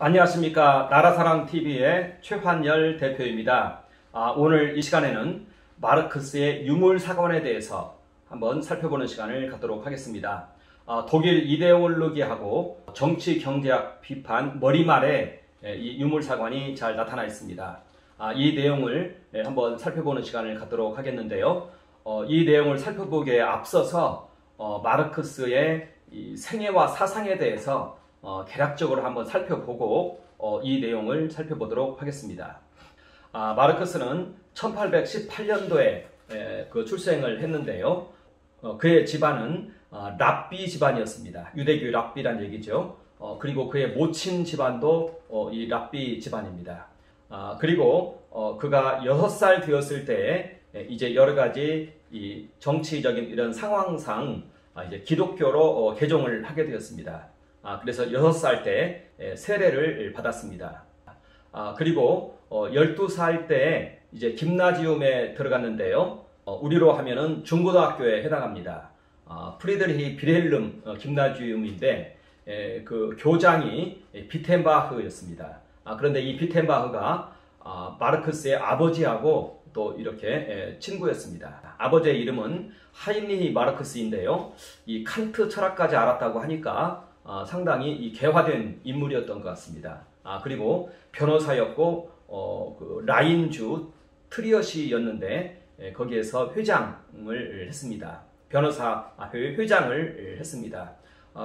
안녕하십니까. 나라사랑TV의 최환열 대표입니다. 오늘 이 시간에는 마르크스의 유물사관에 대해서 한번 살펴보는 시간을 갖도록 하겠습니다. 독일 이데올로기하고 정치 경제학 비판 머리말에 이 유물사관이 잘 나타나 있습니다. 이 내용을 한번 살펴보는 시간을 갖도록 하겠는데요. 이 내용을 살펴보기에 앞서서 마르크스의 이 생애와 사상에 대해서 개략적으로 한번 살펴보고 이 내용을 살펴보도록 하겠습니다. 마르크스는 1818년도에 출생을 했는데요. 그의 집안은 랍비 집안이었습니다. 유대교 랍비란 얘기죠. 그리고 그의 모친 집안도 이 랍비 집안입니다. 그리고 그가 6살 되었을 때 이제 여러 가지 이 정치적인 이런 상황상 이제 기독교로 개종을 하게 되었습니다. 그래서 6살 때 세례를 받았습니다. 그리고 12살 때 이제 김나지움에 들어갔는데요. 우리로 하면은 중고등학교에 해당합니다. 프리드리히 빌헬름 김나지움인데 그 교장이 비텐바흐였습니다. 그런데 이 비텐바흐가 마르크스의 아버지하고 또 이렇게 친구였습니다. 아버지의 이름은 하인리히 마르크스인데요. 이 칸트 철학까지 알았다고 하니까 상당히 이 개화된 인물이었던 것 같습니다. 그리고 변호사였고 그 라인주 트리엇이었는데 거기에서 회장을 했습니다. 변호사 회장을 했습니다.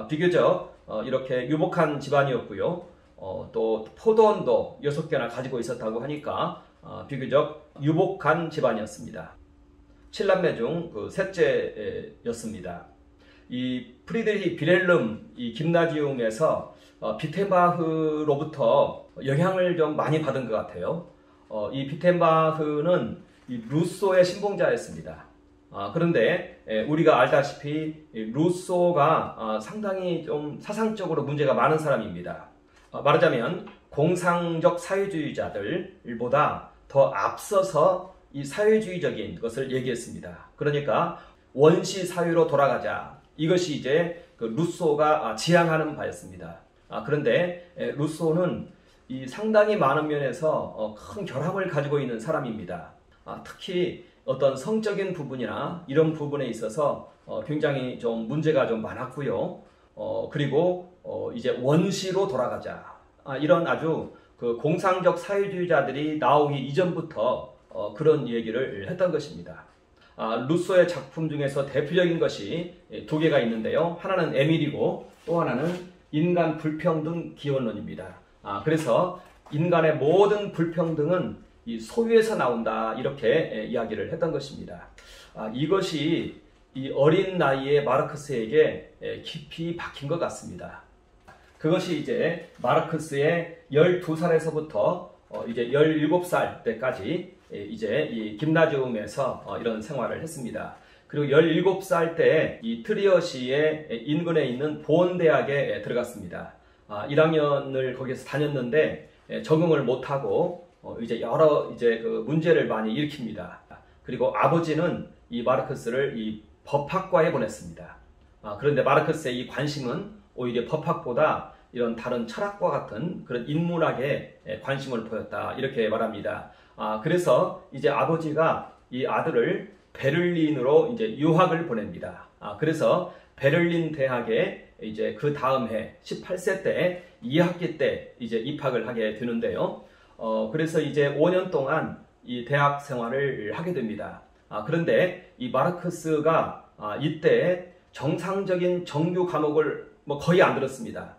비교적 이렇게 유복한 집안이었고요. 또 포도원도 6개나 가지고 있었다고 하니까 비교적 유복한 집안이었습니다. 7남매 중 그 셋째였습니다. 이 프리드리히 빌헬름 이 김나지움에서 비텐바흐로부터 영향을 좀 많이 받은 것 같아요. 이 비텐바흐는 이 루소의 신봉자였습니다. 그런데 우리가 알다시피 루소가 상당히 좀 사상적으로 문제가 많은 사람입니다. 말하자면 공상적 사회주의자들보다 더 앞서서 이 사회주의적인 것을 얘기했습니다. 그러니까 원시 사회로 돌아가자. 이것이 이제 그 루소가 지향하는 바였습니다. 그런데 루소는 이 상당히 많은 면에서 큰 결함을 가지고 있는 사람입니다. 특히 어떤 성적인 부분이나 이런 부분에 있어서 굉장히 좀 문제가 좀 많았고요. 그리고 이제 원시로 돌아가자. 이런 아주 그 공상적 사회주의자들이 나오기 이전부터 그런 얘기를 했던 것입니다. 루소의 작품 중에서 대표적인 것이 2개가 있는데요. 하나는 에밀이고 또 하나는 인간 불평등 기원론입니다. 그래서 인간의 모든 불평등은 이 소유에서 나온다 이렇게 이야기를 했던 것입니다. 이것이 이 어린 나이에 마르크스에게 깊이 박힌 것 같습니다. 그것이 이제 마르크스의 12살에서부터 이제 17살 때까지 이제 이 김나지움에서 이런 생활을 했습니다. 그리고 17살 때 이 트리엇시의 인근에 있는 보온대학에 들어갔습니다. 1학년을 거기서 다녔는데 적응을 못하고 이제 여러 이제 그 문제를 많이 일으킵니다. 그리고 아버지는 이 마르크스를 이 법학과에 보냈습니다. 그런데 마르크스의 이 관심은 오히려 법학보다 이런 다른 철학과 같은 그런 인문학에 관심을 보였다 이렇게 말합니다. 그래서 이제 아버지가 이 아들을 베를린으로 이제 유학을 보냅니다. 그래서 베를린 대학에 이제 그 다음 해 18세 때 2학기 때 이제 입학을 하게 되는데요. 그래서 이제 5년 동안 이 대학 생활을 하게 됩니다. 그런데 이 마르크스가 이때 정상적인 정규 과목을 뭐 거의 안 들었습니다.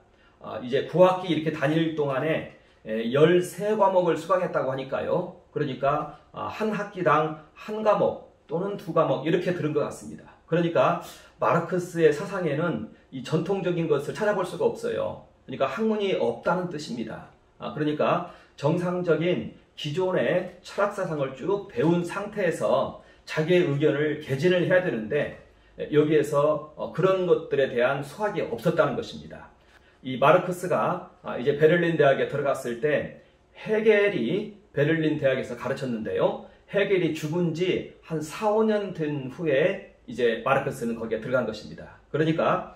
이제 9학기 이렇게 다닐 동안에 13과목을 수강했다고 하니까요. 그러니까 한 학기당 한 과목 또는 2과목 이렇게 들은 것 같습니다. 그러니까 마르크스의 사상에는 이 전통적인 것을 찾아볼 수가 없어요. 그러니까 학문이 없다는 뜻입니다. 그러니까 정상적인 기존의 철학 사상을 쭉 배운 상태에서 자기의 의견을 개진을 해야 되는데 여기에서 그런 것들에 대한 수학이 없었다는 것입니다. 이 마르크스가 이제 베를린 대학에 들어갔을 때 헤겔이 베를린 대학에서 가르쳤는데요. 헤겔이 죽은 지 한 4, 5년 된 후에 이제 마르크스는 거기에 들어간 것입니다. 그러니까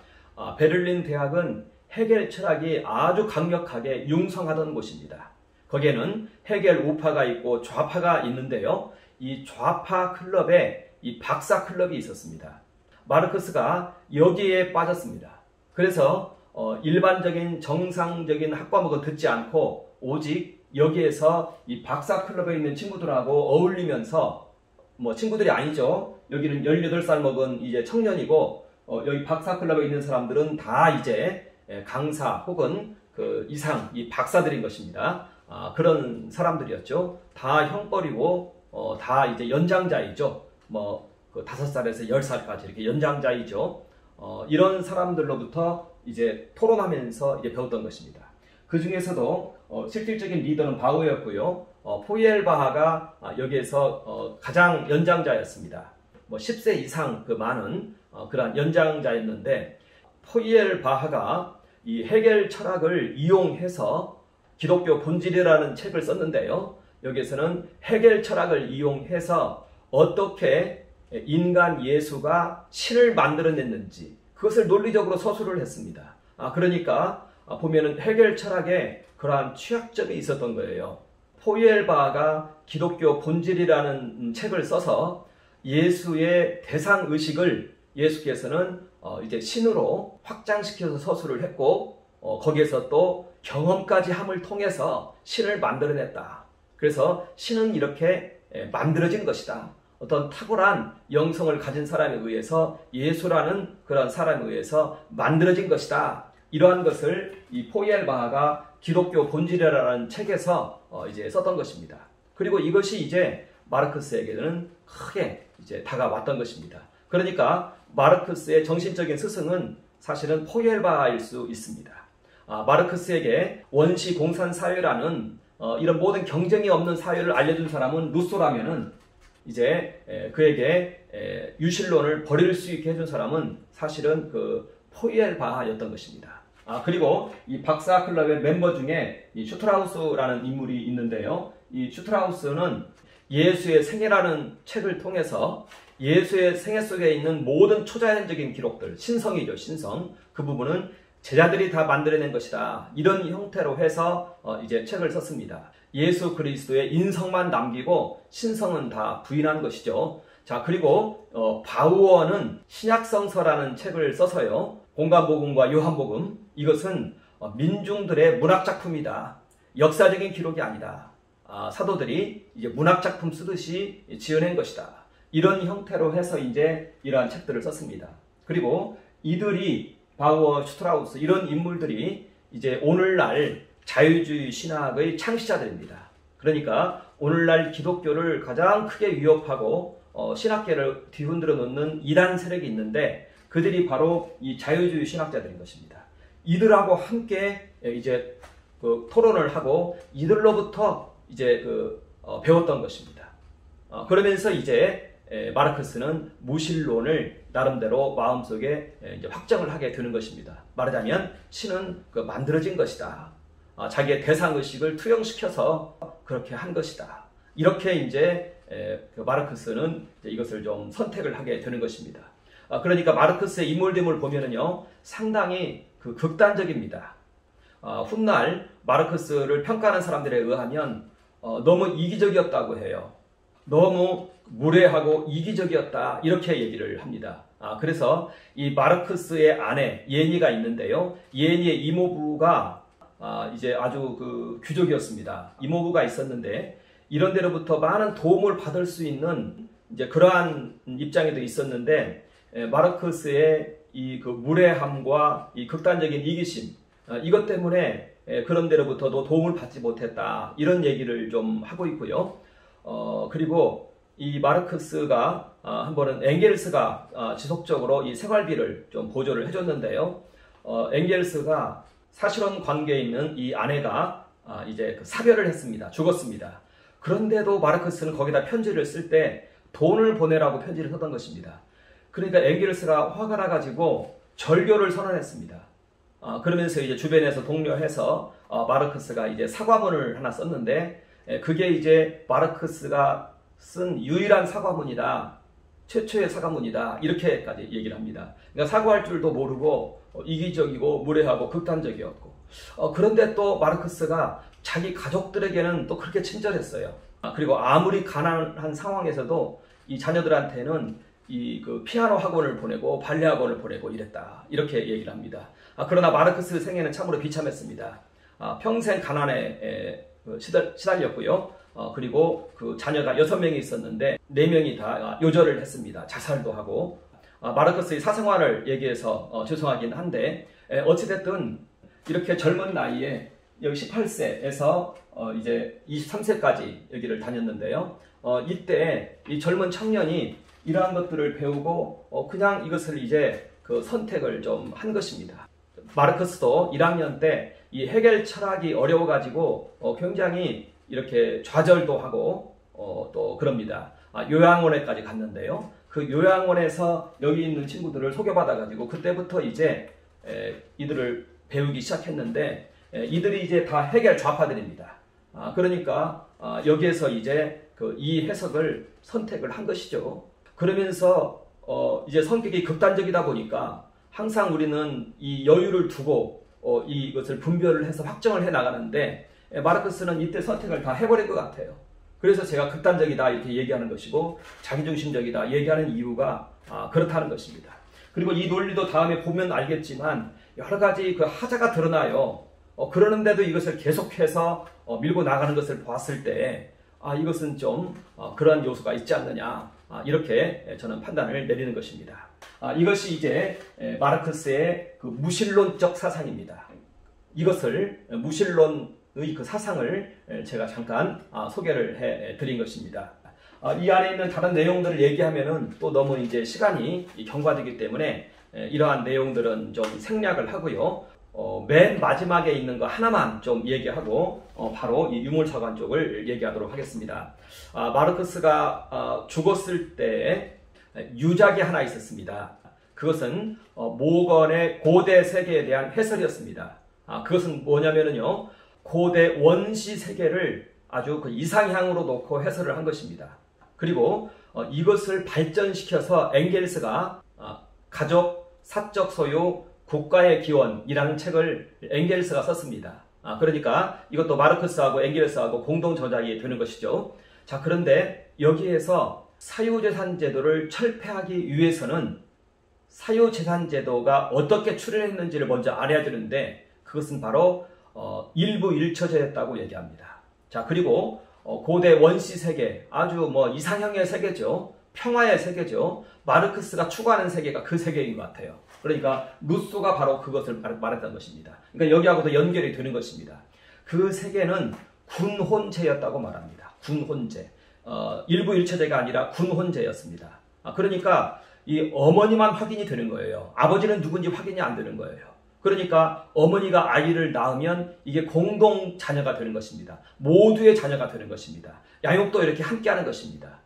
베를린 대학은 헤겔 철학이 아주 강력하게 융성하던 곳입니다. 거기에는 헤겔 우파가 있고 좌파가 있는데요. 이 좌파 클럽에 이 박사 클럽이 있었습니다. 마르크스가 여기에 빠졌습니다. 그래서 일반적인 정상적인 학과목은 듣지 않고 오직 여기에서 이 박사 클럽에 있는 친구들하고 어울리면서 친구들이 아니죠. 여기는 18살 먹은 이제 청년이고 여기 박사 클럽에 있는 사람들은 다 이제 강사 혹은 그 이상 이 박사들인 것입니다. 그런 사람들이었죠. 다 형벌이고 다 이제 연장자이죠. 그 5살에서 10살까지 이렇게 연장자이죠. 이런 사람들로부터 이제 토론하면서 이제 배웠던 것입니다. 그 중에서도 실질적인 리더는 바우였고요. 포이엘바하가 여기에서 가장 연장자였습니다. 10세 이상 그 많은 그러한 연장자였는데 포이엘바하가 이 헤겔 철학을 이용해서 기독교 본질이라는 책을 썼는데요. 여기에서는 헤겔 철학을 이용해서 어떻게 인간 예수가 신을 만들어냈는지 그것을 논리적으로 서술을 했습니다. 그러니까 보면은 헤겔 철학에 그러한 취약점이 있었던 거예요. 포이엘바가 기독교 본질이라는 책을 써서 예수의 대상 의식을 예수께서는 이제 신으로 확장시켜서 서술을 했고 거기에서 또 경험까지 함을 통해서 신을 만들어냈다. 그래서 신은 이렇게 만들어진 것이다. 어떤 탁월한 영성을 가진 사람에 의해서 예수라는 그런 사람에 의해서 만들어진 것이다. 이러한 것을 이 포이엘바하가 기독교 본질이라는 책에서 이제 썼던 것입니다. 그리고 이것이 이제 마르크스에게는 크게 이제 다가왔던 것입니다. 그러니까 마르크스의 정신적인 스승은 사실은 포이엘바하일 수 있습니다. 마르크스에게 원시 공산 사회라는 이런 모든 경쟁이 없는 사회를 알려준 사람은 루소라면은 이제 그에게 유실론을 버릴 수 있게 해준 사람은 사실은 그 포이엘바하였던 것입니다. 그리고 이 박사 클럽의 멤버 중에 이 슈트라우스라는 인물이 있는데요. 이 슈트라우스는 예수의 생애라는 책을 통해서 예수의 생애 속에 있는 모든 초자연적인 기록들, 신성이죠, 신성. 그 부분은 제자들이 다 만들어낸 것이다. 이런 형태로 해서 이제 책을 썼습니다. 예수 그리스도의 인성만 남기고 신성은 다 부인한 것이죠. 자, 그리고 바우어는 신약성서라는 책을 써서요. 공간복음과 요한복음, 이것은 민중들의 문학작품이다. 역사적인 기록이 아니다. 사도들이 이제 문학작품 쓰듯이 지어낸 것이다. 이런 형태로 해서 이제 이러한 책들을 썼습니다. 그리고 이들이 바우어, 슈트라우스 이런 인물들이 이제 오늘날 자유주의 신학의 창시자들입니다. 그러니까 오늘날 기독교를 가장 크게 위협하고 신학계를 뒤흔들어 놓는 이단 세력이 있는데 그들이 바로 이 자유주의 신학자들인 것입니다. 이들하고 함께 이제 그 토론을 하고 이들로부터 이제 배웠던 것입니다. 그러면서 이제 마르크스는 무신론을 나름대로 마음속에 이제 확정을 하게 되는 것입니다. 말하자면 신은 만들어진 것이다. 자기의 대상의식을 투영시켜서 그렇게 한 것이다. 이렇게 이제 마르크스는 이것을 좀 선택을 하게 되는 것입니다. 그러니까 마르크스의 인물됨을 보면은요, 상당히 극단적입니다. 훗날 마르크스를 평가하는 사람들에 의하면 너무 이기적이었다고 해요. 너무 무례하고 이기적이었다 이렇게 얘기를 합니다. 그래서 이 마르크스의 아내 예니가 있는데요. 예니의 이모부가 이제 아주 귀족이었습니다. 이모부가 있었는데 이런 데로부터 많은 도움을 받을 수 있는 이제 그러한 입장에도 있었는데 마르크스의 이 무례함과 이 극단적인 이기심 이것 때문에 그런 데로부터도 도움을 받지 못했다 이런 얘기를 좀 하고 있고요. 그리고 이 마르크스가 한 번은 엥겔스가 지속적으로 이 생활비를 좀 보조를 해줬는데요. 엥겔스가 사실혼 관계에 있는 이 아내가 이제 사별을 했습니다. 죽었습니다. 그런데도 마르크스는 거기다 편지를 쓸 때 돈을 보내라고 편지를 썼던 것입니다. 그러니까 엥겔스가 화가 나가지고 절교를 선언했습니다. 그러면서 이제 주변에서 독려해서 마르크스가 이제 사과문을 하나 썼는데 그게 이제 마르크스가 쓴 유일한 사과문이다. 최초의 사과문이다. 이렇게까지 얘기를 합니다. 그러니까 사과할 줄도 모르고 이기적이고 무례하고 극단적이었고, 그런데 또 마르크스가 자기 가족들에게는 또 그렇게 친절했어요. 그리고 아무리 가난한 상황에서도 이 자녀들한테는 그 피아노 학원을 보내고 발레 학원을 보내고 이랬다, 이렇게 얘기를 합니다. 그러나 마르크스 생애는 참으로 비참했습니다. 평생 가난에 시달렸고요. 그리고 그 자녀가 6명이 있었는데 4명이 다 요절을 했습니다. 자살도 하고. 마르크스의 사생활을 얘기해서 죄송하긴 한데, 어찌됐든 이렇게 젊은 나이에 여기 18세에서 이제 23세까지 여기를 다녔는데요. 이때 이 젊은 청년이 이러한 것들을 배우고 그냥 이것을 이제 그 선택을 좀 한 것입니다. 마르크스도 1학년 때 이 헤겔 철학이 어려워가지고 굉장히 이렇게 좌절도 하고 또 그럽니다. 요양원에까지 갔는데요. 그 요양원에서 여기 있는 친구들을 소개받아가지고 그때부터 이제 이들을 배우기 시작했는데, 이들이 이제 다 헤겔 좌파들입니다. 그러니까 여기에서 이제 이 해석을 선택을 한 것이죠. 그러면서 이제 성격이 극단적이다 보니까 항상 우리는 이 여유를 두고 이것을 분별을 해서 확정을 해 나가는데, 마르크스는 이때 선택을 다 해버린 것 같아요. 그래서 제가 극단적이다 이렇게 얘기하는 것이고 자기중심적이다 얘기하는 이유가 그렇다는 것입니다. 그리고 이 논리도 다음에 보면 알겠지만 여러 가지 그 하자가 드러나요. 그러는데도 이것을 계속해서 밀고 나가는 것을 보았을 때 이것은 좀 그러한 요소가 있지 않느냐, 이렇게 저는 판단을 내리는 것입니다. 이것이 이제 마르크스의 그 무신론적 사상입니다. 이것을 무신론의 그 사상을 제가 잠깐 소개를 해 드린 것입니다. 이 안에 있는 다른 내용들을 얘기하면은 또 너무 이제 시간이 경과되기 때문에 이러한 내용들은 좀 생략을 하고요. 맨 마지막에 있는 거 하나만 좀 얘기하고 바로 이 유물사관 쪽을 얘기하도록 하겠습니다. 마르크스가 죽었을 때 유작이 하나 있었습니다. 그것은 모건의 고대 세계에 대한 해설이었습니다. 그것은 뭐냐면요, 고대 원시 세계를 아주 그 이상향으로 놓고 해설을 한 것입니다. 그리고 이것을 발전시켜서 엥겔스가 가족, 사적 소유, 국가의 기원이라는 책을 엥겔스가 썼습니다. 그러니까 이것도 마르크스하고 엥겔스하고 공동 저작이 되는 것이죠. 자, 그런데 여기에서 사유재산 제도를 철폐하기 위해서는 사유재산 제도가 어떻게 출현했는지를 먼저 알아야 되는데, 그것은 바로 일부 일처제였다고 얘기합니다. 자, 그리고 고대 원시 세계, 아주 뭐 이상형의 세계죠. 평화의 세계죠. 마르크스가 추구하는 세계가 그 세계인 것 같아요. 그러니까 루소가 바로 그것을 말했던 것입니다. 그러니까 여기하고도 연결이 되는 것입니다. 그 세계는 군혼제였다고 말합니다. 군혼제. 일부 일처제가 아니라 군혼제였습니다. 그러니까 이 어머니만 확인이 되는 거예요. 아버지는 누군지 확인이 안 되는 거예요. 그러니까 어머니가 아이를 낳으면 이게 공동 자녀가 되는 것입니다. 모두의 자녀가 되는 것입니다. 양육도 이렇게 함께 하는 것입니다.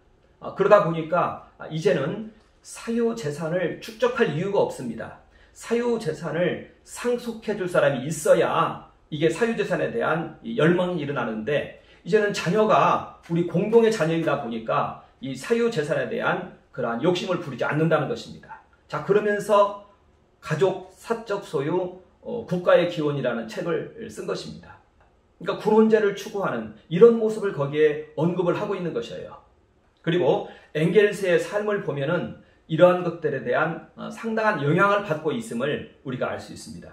그러다 보니까 이제는 사유재산을 축적할 이유가 없습니다. 사유재산을 상속해 줄 사람이 있어야 이게 사유재산에 대한 열망이 일어나는데, 이제는 자녀가 우리 공동의 자녀이다 보니까 이 사유재산에 대한 그러한 욕심을 부리지 않는다는 것입니다. 자, 그러면서 가족, 사적 소유, 국가의 기원이라는 책을 쓴 것입니다. 그러니까 군혼제를 추구하는 이런 모습을 거기에 언급을 하고 있는 것이에요. 그리고 엥겔스의 삶을 보면은 이러한 것들에 대한 상당한 영향을 받고 있음을 우리가 알 수 있습니다.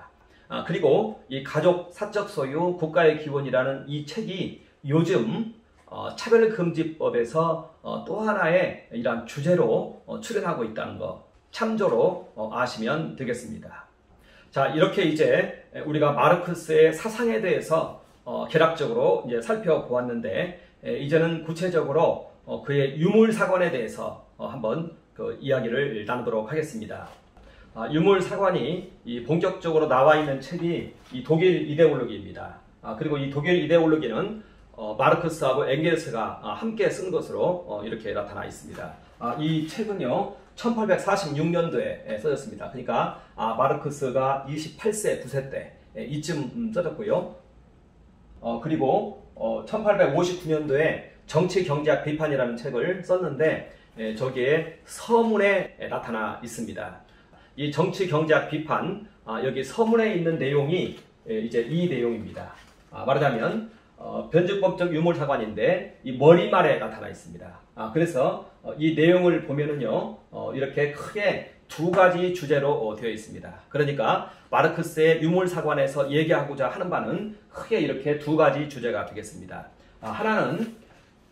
그리고 이 가족, 사적 소유, 국가의 기원이라는 이 책이 요즘 차별금지법에서 또 하나의 이러한 주제로 출연하고 있다는 것, 참조로 아시면 되겠습니다. 자, 이렇게 이제 우리가 마르크스의 사상에 대해서 개략적으로 이제 살펴보았는데, 이제는 구체적으로 그의 유물사관에 대해서 한번 그 이야기를 나누도록 하겠습니다. 유물사관이 본격적으로 나와 있는 책이 이 독일 이데올로기입니다. 그리고 이 독일 이데올로기는 마르크스하고 엥겔스가 함께 쓴 것으로 이렇게 나타나 있습니다. 이 책은요 1846년도에 써졌습니다. 그러니까 마르크스가 28세, 9세 때 이쯤 써졌고요. 그리고 1859년도에 정치경제학 비판이라는 책을 썼는데, 저기에 서문에 나타나 있습니다. 이 정치경제학 비판, 여기 서문에 있는 내용이 이제 이 내용입니다. 말하자면 변증법적 유물사관인데 이 머리말에 나타나 있습니다. 그래서 이 내용을 보면은요 이렇게 크게 두 가지 주제로 되어 있습니다. 그러니까 마르크스의 유물사관에서 얘기하고자 하는 바는 크게 이렇게 두 가지 주제가 되겠습니다. 하나는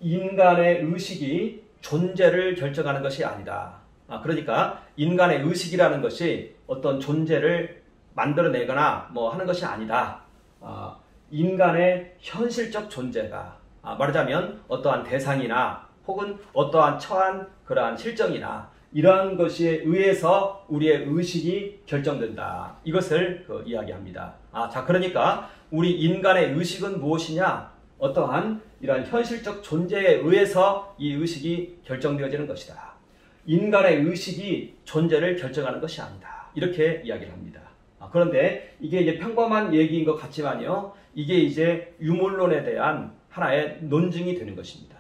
인간의 의식이 존재를 결정하는 것이 아니다. 그러니까 인간의 의식이라는 것이 어떤 존재를 만들어내거나 뭐 하는 것이 아니다. 인간의 현실적 존재가 말하자면 어떠한 대상이나 혹은 어떠한 처한 그러한 실정이나 이러한 것에 의해서 우리의 의식이 결정된다. 이것을 이야기합니다. 자, 그러니까 우리 인간의 의식은 무엇이냐? 어떠한 이러한 현실적 존재에 의해서 이 의식이 결정되어지는 것이다. 인간의 의식이 존재를 결정하는 것이 아니다. 이렇게 이야기를 합니다. 그런데 이게 이제 평범한 얘기인 것 같지만요. 이게 이제 유물론에 대한 하나의 논증이 되는 것입니다.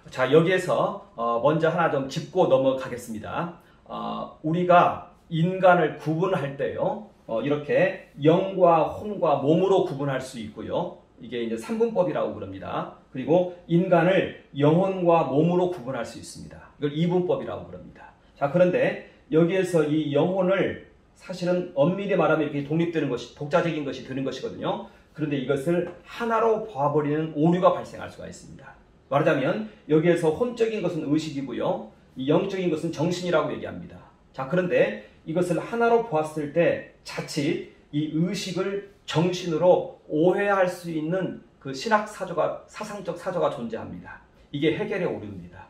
자, 여기에서 먼저 하나 좀 짚고 넘어가겠습니다. 우리가 인간을 구분할 때요. 이렇게 영과 혼과 몸으로 구분할 수 있고요. 이게 이제 삼분법이라고 부릅니다. 그리고 인간을 영혼과 몸으로 구분할 수 있습니다. 이걸 이분법이라고 부릅니다. 자, 그런데 여기에서 이 영혼을 사실은 엄밀히 말하면 이렇게 독립되는 것이 독자적인 것이 되는 것이거든요. 그런데 이것을 하나로 봐버리는 오류가 발생할 수가 있습니다. 말하자면 여기에서 혼적인 것은 의식이고요. 이 영적인 것은 정신이라고 얘기합니다. 자, 그런데 이것을 하나로 보았을 때 자칫 이 의식을 정신으로 오해할 수 있는 그 신학 사조가, 사상적 사조가 존재합니다. 이게 헤겔의 오류입니다.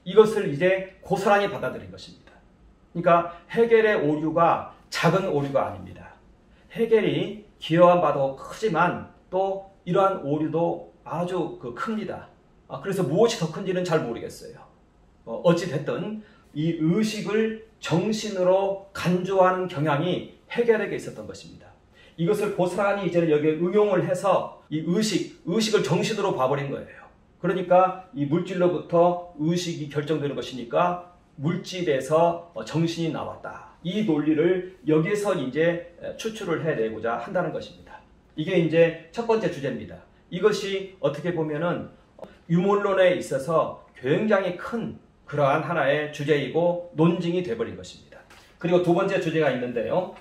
이것을 이제 고스란히 받아들인 것입니다. 그러니까 헤겔의 오류가 작은 오류가 아닙니다. 헤겔이 기여한 바도 크지만 또 이러한 오류도 아주 큽니다. 그래서 무엇이 더 큰지는 잘 모르겠어요. 어찌됐든 이 의식을 정신으로 간주하는 경향이 헤겔에게 있었던 것입니다. 이것을 고스란히 이제는 여기에 응용을 해서 이 의식을 정신으로 봐버린 거예요. 그러니까 이 물질로부터 의식이 결정되는 것이니까 물질에서 정신이 나왔다. 이 논리를 여기서 이제 추출을 해내고자 한다는 것입니다. 이게 이제 첫 번째 주제입니다. 이것이 어떻게 보면은 유물론에 있어서 굉장히 큰 그러한 하나의 주제이고 논증이 되어버린 것입니다. 그리고 두 번째 주제가 있는데요.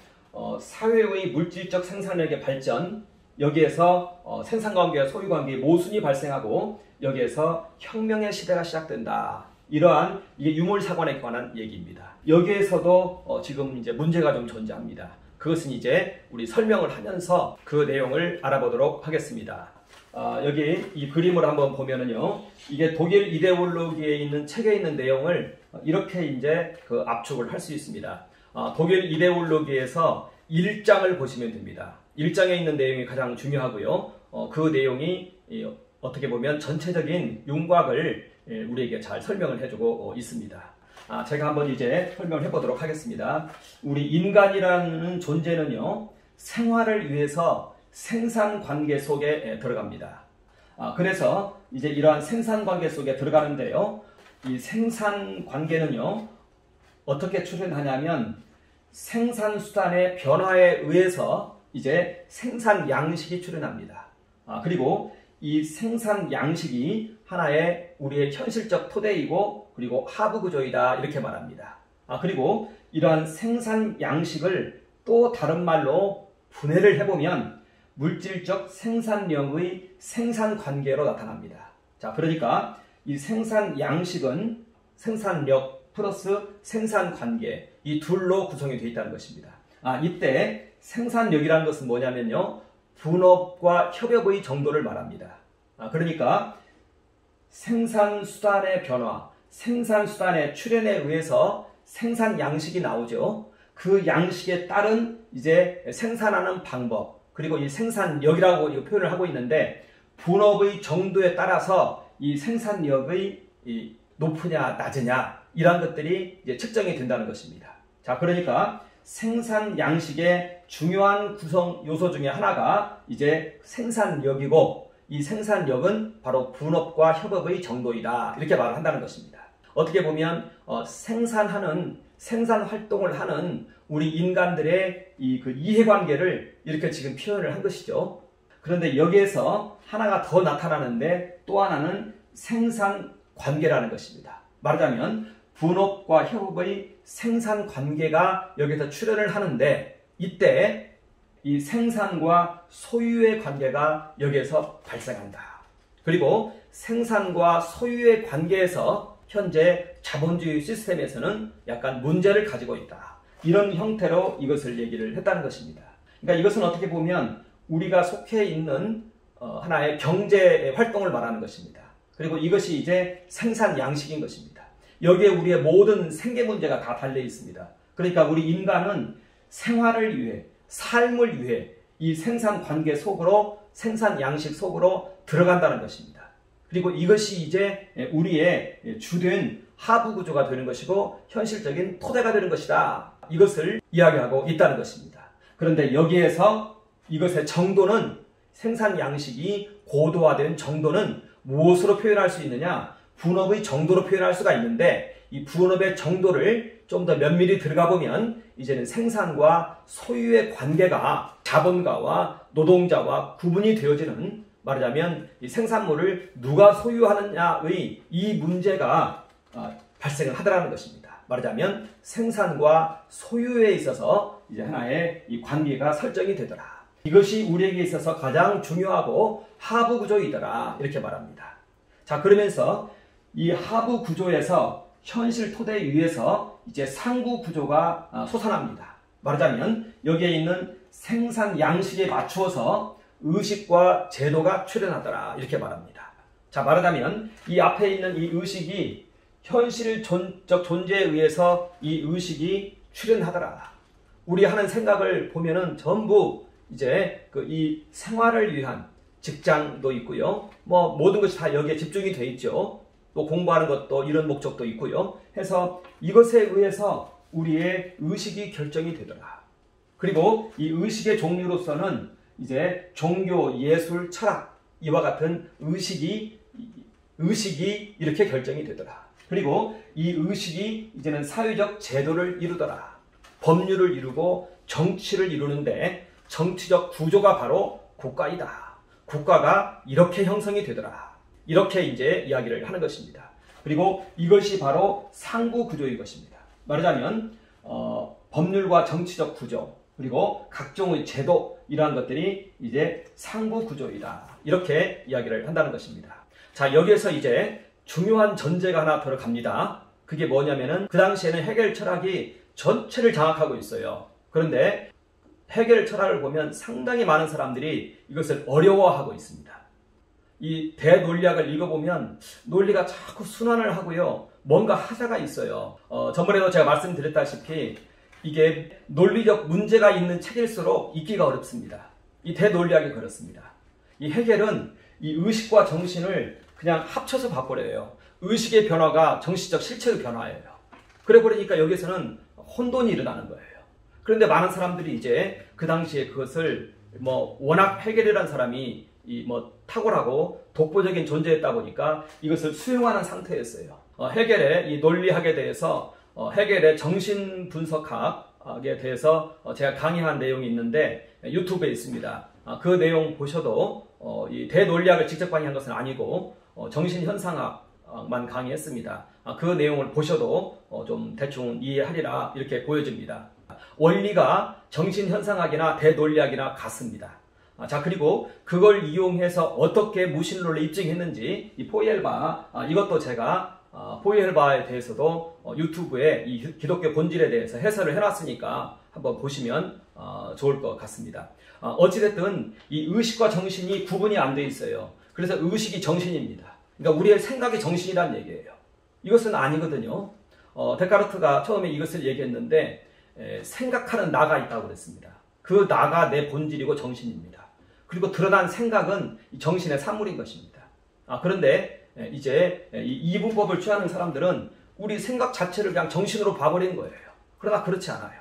사회의 물질적 생산력의 발전, 여기에서 생산관계와 소유관계의 모순이 발생하고 여기에서 혁명의 시대가 시작된다. 이러한 이게 유물사관에 관한 얘기입니다. 여기에서도 지금 이제 문제가 좀 존재합니다. 그것은 이제 우리 설명을 하면서 그 내용을 알아보도록 하겠습니다. 여기 이 그림을 한번 보면은요, 이게 독일 이데올로기에 있는 책에 있는 내용을 이렇게 이제 압축을 할 수 있습니다. 독일 이데올로기에서 1장을 보시면 됩니다. 1장에 있는 내용이 가장 중요하고요. 그 내용이 어떻게 보면 전체적인 윤곽을 우리에게 잘 설명을 해주고 있습니다. 제가 한번 이제 설명을 해보도록 하겠습니다. 우리 인간이라는 존재는요, 생활을 위해서 생산관계 속에 들어갑니다. 그래서 이제 이러한 생산관계 속에 들어가는데요, 이 생산관계는요, 어떻게 출현하냐면 생산수단의 변화에 의해서 이제 생산 양식이 출현합니다. 그리고 이 생산 양식이 하나의 우리의 현실적 토대이고 그리고 하부 구조이다 이렇게 말합니다. 그리고 이러한 생산 양식을 또 다른 말로 분해를 해보면 물질적 생산력의 생산 관계로 나타납니다. 자, 그러니까 이 생산 양식은 생산력 플러스 생산 관계, 이 둘로 구성이 되어 있다는 것입니다. 이때 생산력이라는 것은 뭐냐면요, 분업과 협업의 정도를 말합니다. 그러니까 생산수단의 변화, 생산수단의 출현에 의해서 생산 양식이 나오죠. 그 양식에 따른 이제 생산하는 방법, 그리고 이 생산력이라고 이 표현을 하고 있는데, 분업의 정도에 따라서 이 생산력의 높으냐 낮으냐 이런 것들이 이제 측정이 된다는 것입니다. 자, 그러니까 생산 양식의 중요한 구성 요소 중에 하나가 이제 생산력이고, 이 생산력은 바로 분업과 협업의 정도이다 이렇게 말을 한다는 것입니다. 어떻게 보면 생산하는 생산 활동을 하는 우리 인간들의 그 이해관계를 이렇게 지금 표현을 한 것이죠. 그런데 여기에서 하나가 더 나타나는데 또 하나는 생산 관계라는 것입니다. 말하자면 분업과 협업의 생산 관계가 여기서 출현을 하는데 이때 이 생산과 소유의 관계가 여기에서 발생한다. 그리고 생산과 소유의 관계에서 현재 자본주의 시스템에서는 약간 문제를 가지고 있다. 이런 형태로 이것을 얘기를 했다는 것입니다. 그러니까 이것은 어떻게 보면 우리가 속해 있는 하나의 경제 활동을 말하는 것입니다. 그리고 이것이 이제 생산 양식인 것입니다. 여기에 우리의 모든 생계 문제가 다 달려 있습니다. 그러니까 우리 인간은 생활을 위해, 삶을 위해 이 생산 관계 속으로, 생산 양식 속으로 들어간다는 것입니다. 그리고 이것이 이제 우리의 주된 하부 구조가 되는 것이고 현실적인 토대가 되는 것이다. 이것을 이야기하고 있다는 것입니다. 그런데 여기에서 이것의 정도는, 생산 양식이 고도화된 정도는 무엇으로 표현할 수 있느냐? 분업의 정도로 표현할 수가 있는데 이 분업의 정도를 좀 더 면밀히 들어가 보면 이제는 생산과 소유의 관계가 자본가와 노동자와 구분이 되어지는, 말하자면 이 생산물을 누가 소유하느냐의 이 문제가 발생을 하더라는 것입니다. 말하자면 생산과 소유에 있어서 이제 하나의 이 관계가 설정이 되더라. 이것이 우리에게 있어서 가장 중요하고 하부 구조이더라. 이렇게 말합니다. 자, 그러면서 이 하부 구조에서 현실 토대 위에서 이제 상부 구조가 솟아납니다. 말하자면 여기에 있는 생산 양식에 맞추어서 의식과 제도가 출현하더라. 이렇게 말합니다. 자, 말하자면 이 앞에 있는 이 의식이 현실적 존재에 의해서 이 의식이 출현하더라. 우리 하는 생각을 보면은 전부 이제 이 생활을 위한 직장도 있고요. 뭐 모든 것이 다 여기에 집중이 돼 있죠. 또 공부하는 것도 이런 목적도 있고요. 해서 이것에 의해서 우리의 의식이 결정이 되더라. 그리고 이 의식의 종류로서는 이제 종교, 예술, 철학 이와 같은 의식이 이렇게 결정이 되더라. 그리고 이 의식이 이제는 사회적 제도를 이루더라. 법률을 이루고 정치를 이루는데 정치적 구조가 바로 국가이다. 국가가 이렇게 형성이 되더라. 이렇게 이제 이야기를 하는 것입니다. 그리고 이것이 바로 상부 구조인 것입니다. 말하자면 법률과 정치적 구조 그리고 각종의 제도 이러한 것들이 이제 상부 구조이다. 이렇게 이야기를 한다는 것입니다. 자, 여기에서 이제 중요한 전제가 하나 들어갑니다. 그게 뭐냐면은 그 당시에는 해겔 철학이 전체를 장악하고 있어요. 그런데 해겔 철학을 보면 상당히 많은 사람들이 이것을 어려워하고 있습니다. 이 대논리학을 읽어보면 논리가 자꾸 순환을 하고요. 뭔가 하자가 있어요. 저번에도 제가 말씀드렸다시피 이게 논리적 문제가 있는 책일수록 읽기가 어렵습니다. 이 대논리학이 그렇습니다. 이 해겔은 이 의식과 정신을 그냥 합쳐서 바꿔려요. 의식의 변화가 정신적 실체의 변화예요. 그래 버리니까 여기서는 혼돈이 일어나는 거예요. 그런데 많은 사람들이 이제 그 당시에 그것을 워낙 해겔이라는 사람이 탁월하고 독보적인 존재였다 보니까 이것을 수용하는 상태였어요. 해겔의 이 논리학에 대해서 해겔의 정신 분석학에 대해서 제가 강의한 내용이 있는데 유튜브에 있습니다. 그 내용 보셔도 이 대논리학을 직접 강의한 것은 아니고 정신현상학만 강의했습니다. 그 내용을 보셔도 좀 대충 이해하리라 이렇게 보여집니다. 원리가 정신현상학이나 대논리학이나 같습니다. 자, 그리고 그걸 이용해서 어떻게 무신론을 입증했는지 이 포이엘바 이것도 제가 포이엘바에 대해서도 유튜브에 이 기독교 본질에 대해서 해설을 해놨으니까 한번 보시면 좋을 것 같습니다. 어찌됐든 이 의식과 정신이 구분이 안 돼 있어요. 그래서 의식이 정신입니다. 그러니까 우리의 생각이 정신이란 얘기예요. 이것은 아니거든요. 데카르트가 처음에 이것을 얘기했는데 생각하는 나가 있다고 그랬습니다. 그 나가 내 본질이고 정신입니다. 그리고 드러난 생각은 정신의 산물인 것입니다. 그런데 이제 이 이분법을 취하는 사람들은 우리 생각 자체를 그냥 정신으로 봐버린 거예요. 그러나 그렇지 않아요.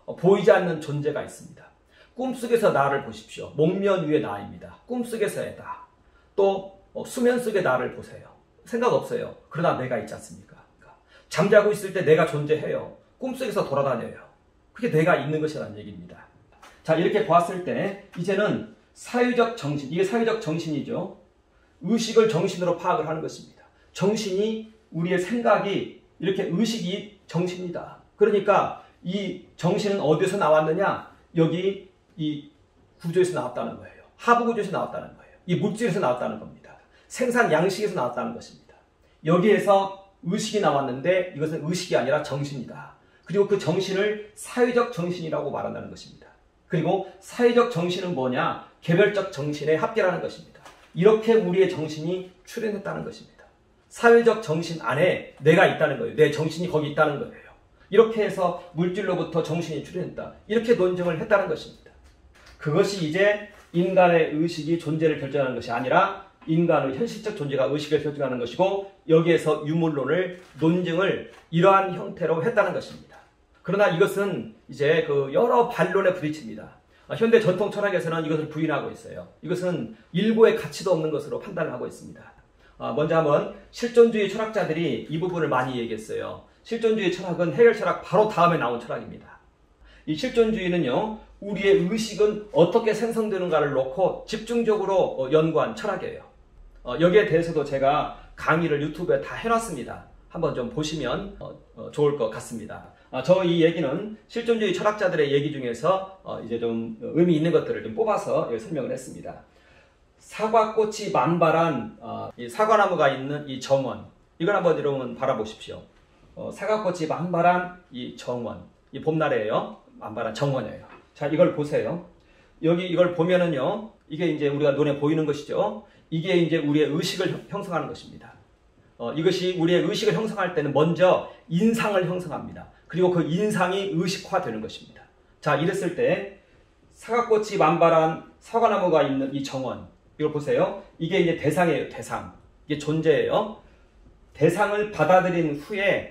보이지 않는 존재가 있습니다. 꿈속에서 나를 보십시오. 목면 위의 나입니다. 꿈속에서의 나. 또 수면 속의 나를 보세요. 생각 없어요. 그러나 내가 있지 않습니까? 잠자고 있을 때 뇌가 존재해요. 꿈속에서 돌아다녀요. 그게 뇌가 있는 것이라는 얘기입니다. 자, 이렇게 보았을 때 이제는 사유적 정신, 이게 사유적 정신이죠. 의식을 정신으로 파악을 하는 것입니다. 정신이, 우리의 생각이, 이렇게 의식이 정신이다. 그러니까 이 정신은 어디서 나왔느냐? 여기 이 구조에서 나왔다는 거예요. 하부 구조에서 나왔다는 거예요. 이 물질에서 나왔다는 겁니다. 생산 양식에서 나왔다는 것입니다. 여기에서 의식이 나왔는데 이것은 의식이 아니라 정신이다. 그리고 그 정신을 사회적 정신이라고 말한다는 것입니다. 그리고 사회적 정신은 뭐냐? 개별적 정신의 합계라는 것입니다. 이렇게 우리의 정신이 출현했다는 것입니다. 사회적 정신 안에 내가 있다는 거예요. 내 정신이 거기 있다는 거예요. 이렇게 해서 물질로부터 정신이 출현했다. 이렇게 논증을 했다는 것입니다. 그것이 이제 인간의 의식이 존재를 결정하는 것이 아니라 인간의 현실적 존재가 의식을 결정하는 것이고, 여기에서 유물론을 논증을 이러한 형태로 했다는 것입니다. 그러나 이것은 이제 그 여러 반론에 부딪힙니다. 현대 전통 철학에서는 이것을 부인하고 있어요. 이것은 일고의 가치도 없는 것으로 판단을 하고 있습니다. 먼저 한번 실존주의 철학자들이 이 부분을 많이 얘기했어요. 실존주의 철학은 해결 철학 바로 다음에 나온 철학입니다. 이 실존주의는요, 우리의 의식은 어떻게 생성되는가를 놓고 집중적으로 연구한 철학이에요. 여기에 대해서도 제가 강의를 유튜브에 다 해놨습니다. 한번 좀 보시면 좋을 것 같습니다. 저 이 얘기는 실존주의 철학자들의 얘기 중에서 이제 좀 의미 있는 것들을 좀 뽑아서 설명을 했습니다. 사과꽃이 만발한 이 사과나무가 있는 이 정원, 이걸 한번 여러분 바라보십시오. 사과꽃이 만발한 이 정원, 이 봄날에요. 만발한 정원이에요. 자, 이걸 보세요. 여기 이걸 보면은요, 이게 이제 우리가 눈에 보이는 것이죠. 이게 이제 우리의 의식을 형성하는 것입니다. 이것이 우리의 의식을 형성할 때는 먼저 인상을 형성합니다. 그리고 그 인상이 의식화되는 것입니다. 자, 이랬을 때 사과꽃이 만발한 사과나무가 있는 이 정원, 이걸 보세요. 이게 이제 대상이에요. 대상. 이게 존재예요. 대상을 받아들인 후에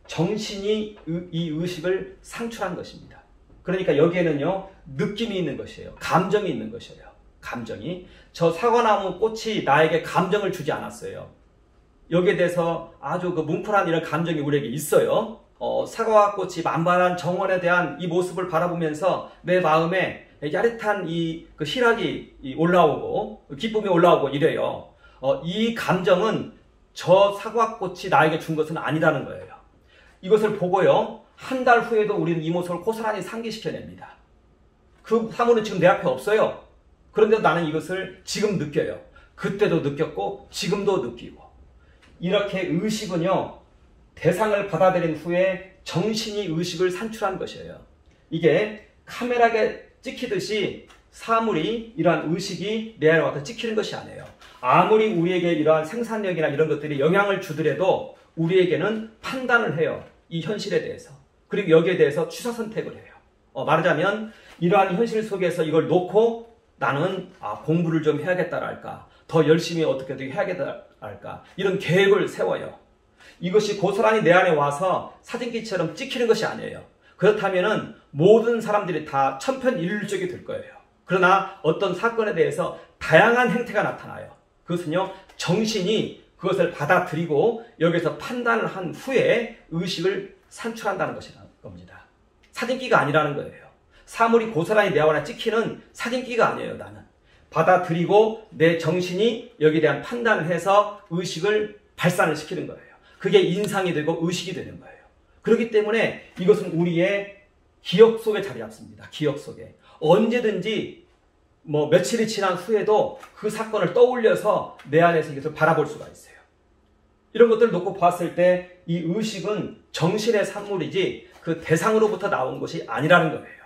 정신이 이 의식을 상출한 것입니다. 그러니까 여기에는요, 느낌이 있는 것이에요. 감정이 있는 것이에요. 감정이. 저 사과나무 꽃이 나에게 감정을 주지 않았어요. 여기에 대해서 아주 그 뭉클한 이런 감정이 우리에게 있어요. 사과꽃이 만발한 정원에 대한 이 모습을 바라보면서 내 마음에 야릇한 그 희락이 올라오고 기쁨이 올라오고 이래요. 이 감정은 저 사과꽃이 나에게 준 것은 아니라는 거예요. 이것을 보고요, 한 달 후에도 우리는 이 모습을 고스란히 상기시켜냅니다. 그 사물은 지금 내 앞에 없어요. 그런데도 나는 이것을 지금 느껴요. 그때도 느꼈고 지금도 느끼고. 이렇게 의식은요, 대상을 받아들인 후에 정신이 의식을 산출한 것이에요. 이게 카메라에 찍히듯이 사물이, 이러한 의식이 내 안에 와서 찍히는 것이 아니에요. 아무리 우리에게 이러한 생산력이나 이런 것들이 영향을 주더라도 우리에게는 판단을 해요. 이 현실에 대해서. 그리고 여기에 대해서 취사 선택을 해요. 말하자면 이러한 현실 속에서 이걸 놓고 나는 공부를 좀 해야겠다랄까, 더 열심히 어떻게 해야겠다랄까, 이런 계획을 세워요. 이것이 고스란히 내 안에 와서 사진기처럼 찍히는 것이 아니에요. 그렇다면은 모든 사람들이 다 천편일률적이 될 거예요. 그러나 어떤 사건에 대해서 다양한 행태가 나타나요. 그것은요, 정신이 그것을 받아들이고 여기서 판단을 한 후에 의식을 산출한다는 것이라는 겁니다. 사진기가 아니라는 거예요. 사물이 고스란히 내 안에 찍히는 사진기가 아니에요. 나는 받아들이고 내 정신이 여기에 대한 판단을 해서 의식을 발산을 시키는 거예요. 그게 인상이 되고 의식이 되는 거예요. 그렇기 때문에 이것은 우리의 기억 속에 자리 잡습니다. 기억 속에. 언제든지 며칠이 지난 후에도 그 사건을 떠올려서 내 안에서 이것을 바라볼 수가 있어요. 이런 것들을 놓고 봤을 때 이 의식은 정신의 산물이지 그 대상으로부터 나온 것이 아니라는 거예요.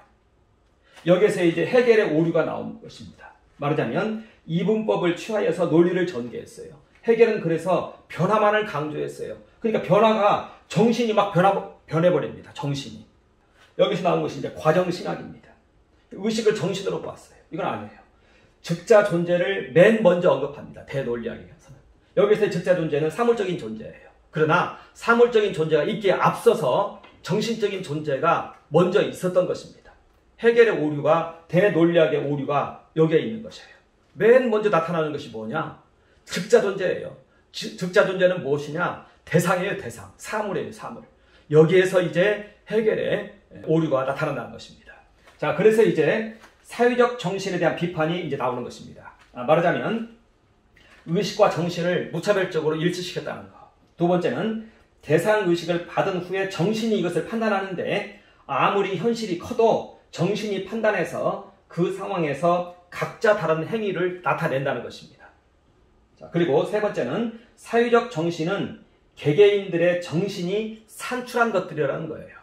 여기에서 이제 해겔의 오류가 나온 것입니다. 말하자면 이분법을 취하여서 논리를 전개했어요. 해겔은 그래서 변화만을 강조했어요. 그러니까 변화가 정신이 막 변해버립니다. 정신이. 여기서 나온 것이 이제 과정신학입니다. 의식을 정신으로 보았어요. 이건 아니에요. 즉자 존재를 맨 먼저 언급합니다. 대논리학에서는. 여기서 즉자 존재는 사물적인 존재예요. 그러나 사물적인 존재가 있기에 앞서서 정신적인 존재가 먼저 있었던 것입니다. 해겔의 오류가, 대논리학의 오류가 여기에 있는 것이에요. 맨 먼저 나타나는 것이 뭐냐? 즉자 존재예요. 즉자 존재는 무엇이냐? 대상이에요, 대상. 사물이에요, 사물. 여기에서 이제 해겔의 오류가 나타난다는 것입니다. 자, 그래서 이제 사회적 정신에 대한 비판이 이제 나오는 것입니다. 말하자면 의식과 정신을 무차별적으로 일치시켰다는 것. 두 번째는 대상 의식을 받은 후에 정신이 이것을 판단하는데 아무리 현실이 커도 정신이 판단해서 그 상황에서 각자 다른 행위를 나타낸다는 것입니다. 자, 그리고 세 번째는 사회적 정신은 개개인들의 정신이 산출한 것들이라는 거예요.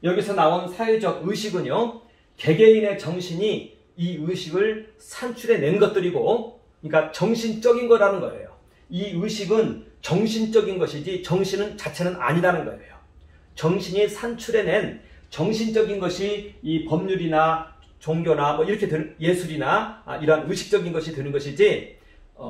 여기서 나온 사회적 의식은요, 개개인의 정신이 이 의식을 산출해낸 것들이고, 그러니까 정신적인 거라는 거예요. 이 의식은 정신적인 것이지 정신은 자체는 아니라는 거예요. 정신이 산출해낸 정신적인 것이 이 법률이나 종교나 뭐 이렇게 되는 예술이나 이러한 의식적인 것이 되는 것이지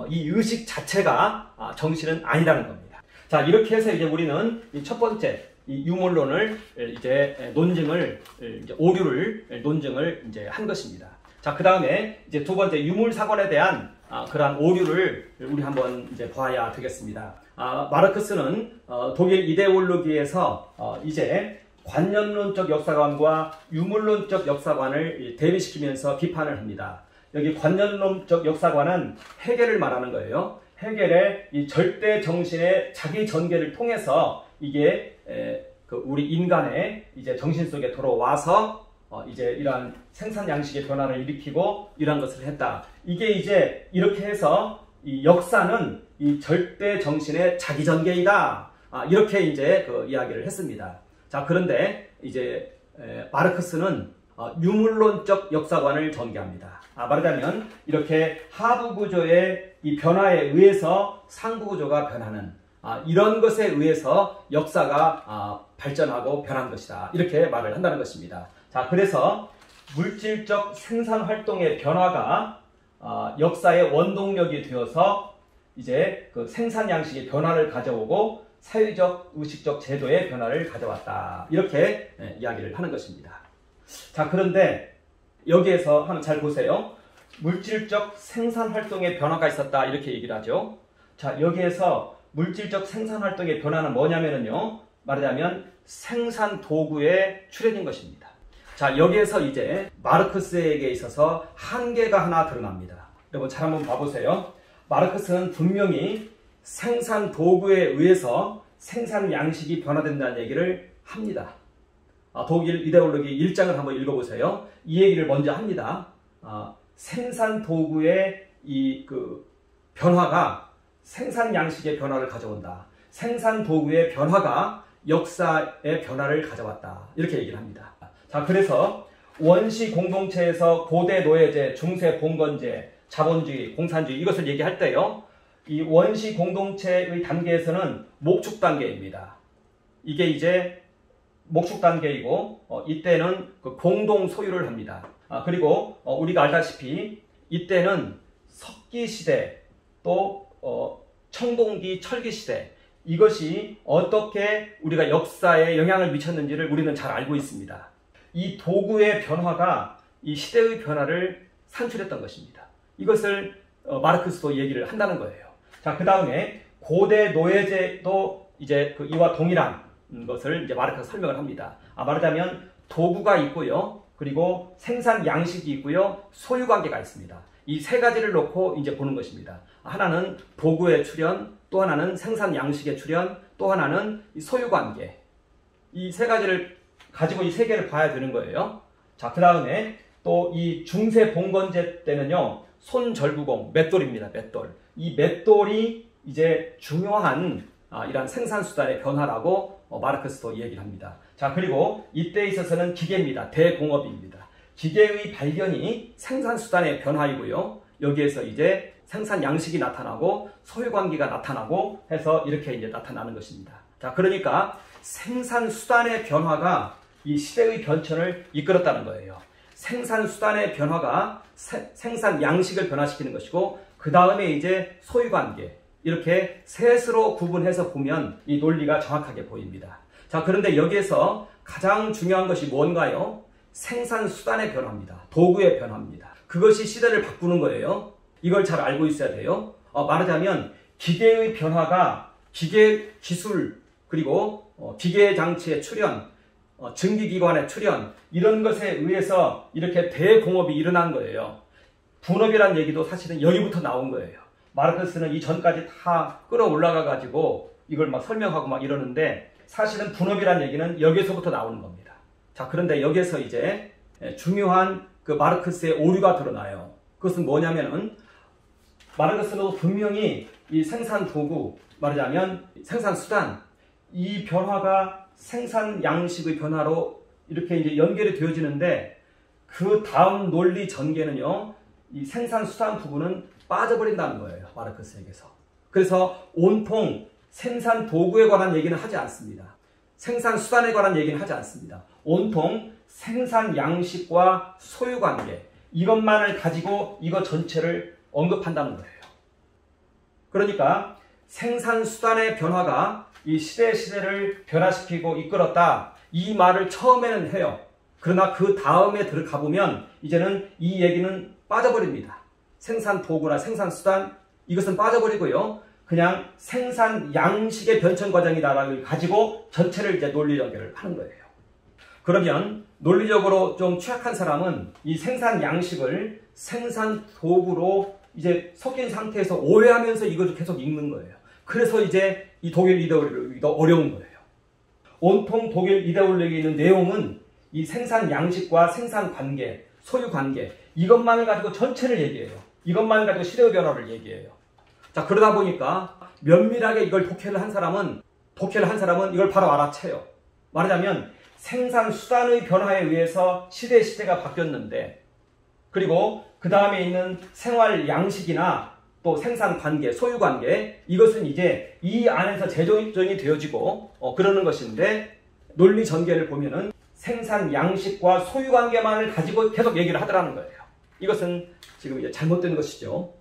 이 의식 자체가 정신은 아니라는 겁니다. 자, 이렇게 해서 이제 우리는 이 첫 번째 이 유물론을 이제 논증을 이제 오류를 논증을 이제 한 것입니다. 자, 그 다음에 이제 두 번째 유물사관에 대한 그러한 오류를 우리 한번 이제 봐야 되겠습니다. 마르크스는 독일 이데올로기에서 이제 관념론적 역사관과 유물론적 역사관을 대비시키면서 비판을 합니다. 여기 관념론적 역사관은 해겔을 말하는 거예요. 해겔의 이 절대 정신의 자기 전개를 통해서 이게 우리 인간의 이제 정신 속에 들어와서 이제 이러한 생산 양식의 변화를 일으키고 이러한 것을 했다. 이게 이제 이렇게 해서 이 역사는 이 절대 정신의 자기 전개이다. 이렇게 이제 그 이야기를 했습니다. 자, 그런데 이제 마르크스는 유물론적 역사관을 전개합니다. 말하자면 이렇게 하부 구조의 이 변화에 의해서 상부 구조가 변하는 이런 것에 의해서 역사가 발전하고 변한 것이다. 이렇게 말을 한다는 것입니다. 자, 그래서 물질적 생산 활동의 변화가 역사의 원동력이 되어서 이제 그 생산 양식의 변화를 가져오고 사회적 의식적 제도의 변화를 가져왔다. 이렇게 이야기를 하는 것입니다. 자, 그런데 여기에서 한번 잘 보세요. 물질적 생산 활동의 변화가 있었다. 이렇게 얘기를 하죠. 자, 여기에서 물질적 생산 활동의 변화는 뭐냐면요. 말하자면 생산 도구의 출현인 것입니다. 자, 여기에서 이제 마르크스에게 있어서 한계가 하나 드러납니다. 여러분 잘 한번 봐보세요. 마르크스는 분명히 생산 도구에 의해서 생산 양식이 변화된다는 얘기를 합니다. 독일 이데올로기 1장을 한번 읽어보세요. 이 얘기를 먼저 합니다. 생산 도구의 이 변화가 생산 양식의 변화를 가져온다. 생산 도구의 변화가 역사의 변화를 가져왔다. 이렇게 얘기를 합니다. 자, 그래서 원시 공동체에서 고대 노예제, 중세 봉건제, 자본주의, 공산주의 이것을 얘기할 때요. 이 원시 공동체의 단계에서는 목축 단계입니다. 이게 이제 목축 단계이고 이때는 그 공동 소유를 합니다. 그리고 우리가 알다시피 이때는 석기 시대 또 청동기 철기 시대 이것이 어떻게 우리가 역사에 영향을 미쳤는지를 우리는 잘 알고 있습니다. 이 도구의 변화가 이 시대의 변화를 산출했던 것입니다. 이것을 마르크스도 얘기를 한다는 거예요. 자, 그 다음에 고대 노예제도 이제 이와 동일한 것을 이제 마르크스가 설명을 합니다. 말하자면 도구가 있고요. 그리고 생산 양식이 있고요. 소유 관계가 있습니다. 이 세 가지를 놓고 이제 보는 것입니다. 하나는 도구의 출현, 또 하나는 생산 양식의 출현, 또 하나는 이 소유 관계. 이 세 가지를 가지고 이 세 개를 봐야 되는 거예요. 자, 그 다음에 또 이 중세 봉건제 때는요. 손절구공, 맷돌입니다. 맷돌. 이 맷돌이 이제 중요한 이러한 생산수단의 변화라고 마르크스도 얘기를 합니다. 자, 그리고 이때에 있어서는 기계입니다. 대공업입니다. 기계의 발견이 생산수단의 변화이고요. 여기에서 이제 생산 양식이 나타나고 소유관계가 나타나고 해서 이렇게 이제 나타나는 것입니다. 자, 그러니까 생산수단의 변화가 이 시대의 변천을 이끌었다는 거예요. 생산수단의 변화가 생산 양식을 변화시키는 것이고 그 다음에 이제 소유관계 이렇게 셋으로 구분해서 보면 이 논리가 정확하게 보입니다. 자, 그런데 여기에서 가장 중요한 것이 뭔가요? 생산수단의 변화입니다. 도구의 변화입니다. 그것이 시대를 바꾸는 거예요. 이걸 잘 알고 있어야 돼요. 말하자면 기계의 변화가 기계 기술 그리고 기계 장치의 출현, 증기기관의 출현 이런 것에 의해서 이렇게 대공업이 일어난 거예요. 분업이라는 얘기도 사실은 여기부터 나온 거예요. 마르크스는 이 전까지 다 끌어올라가 가지고 이걸 막 설명하고 막 이러는데 사실은 분업이라는 얘기는 여기서부터 나오는 겁니다. 자, 그런데 여기에서 이제 중요한 그 마르크스의 오류가 드러나요. 그것은 뭐냐면은 마르크스는 분명히 이 생산 도구, 말하자면 생산 수단, 이 변화가 생산 양식의 변화로 이렇게 이제 연결이 되어지는데 그 다음 논리 전개는요, 이 생산 수단 부분은 빠져버린다는 거예요. 마르크스에게서. 그래서 온통 생산 도구에 관한 얘기는 하지 않습니다. 생산 수단에 관한 얘기는 하지 않습니다. 온통 생산 양식과 소유 관계, 이것만을 가지고 이것 전체를 언급한다는 거예요. 그러니까 생산 수단의 변화가 이 시대를 변화시키고 이끌었다. 이 말을 처음에는 해요. 그러나 그 다음에 들어가 보면 이제는 이 얘기는 빠져버립니다. 생산 도구나 생산 수단 이것은 빠져버리고요. 그냥 생산 양식의 변천 과정이다라는 걸 가지고 전체를 이제 논리 연결을 하는 거예요. 그러면 논리적으로 좀 취약한 사람은 이 생산 양식을 생산 도구로 이제 섞인 상태에서 오해하면서 이걸 계속 읽는 거예요. 그래서 이제 이 독일 이데올로기가 어려운 거예요. 온통 독일 이데올로기에 있는 내용은 이 생산 양식과 생산 관계, 소유 관계 이것만을 가지고 전체를 얘기해요. 이것만을 가지고 시대의 변화를 얘기해요. 자, 그러다 보니까 면밀하게 이걸 독해를 한 사람은 이걸 바로 알아채요. 말하자면 생산 수단의 변화에 의해서 시대가 바뀌었는데 그리고 그 다음에 있는 생활 양식이나 또 생산 관계, 소유 관계 이것은 이제 이 안에서 재조정이 되어지고 그러는 것인데 논리 전개를 보면은 생산 양식과 소유 관계만을 가지고 계속 얘기를 하더라는 거예요. 이것은 지금 이제 잘못된 것이죠.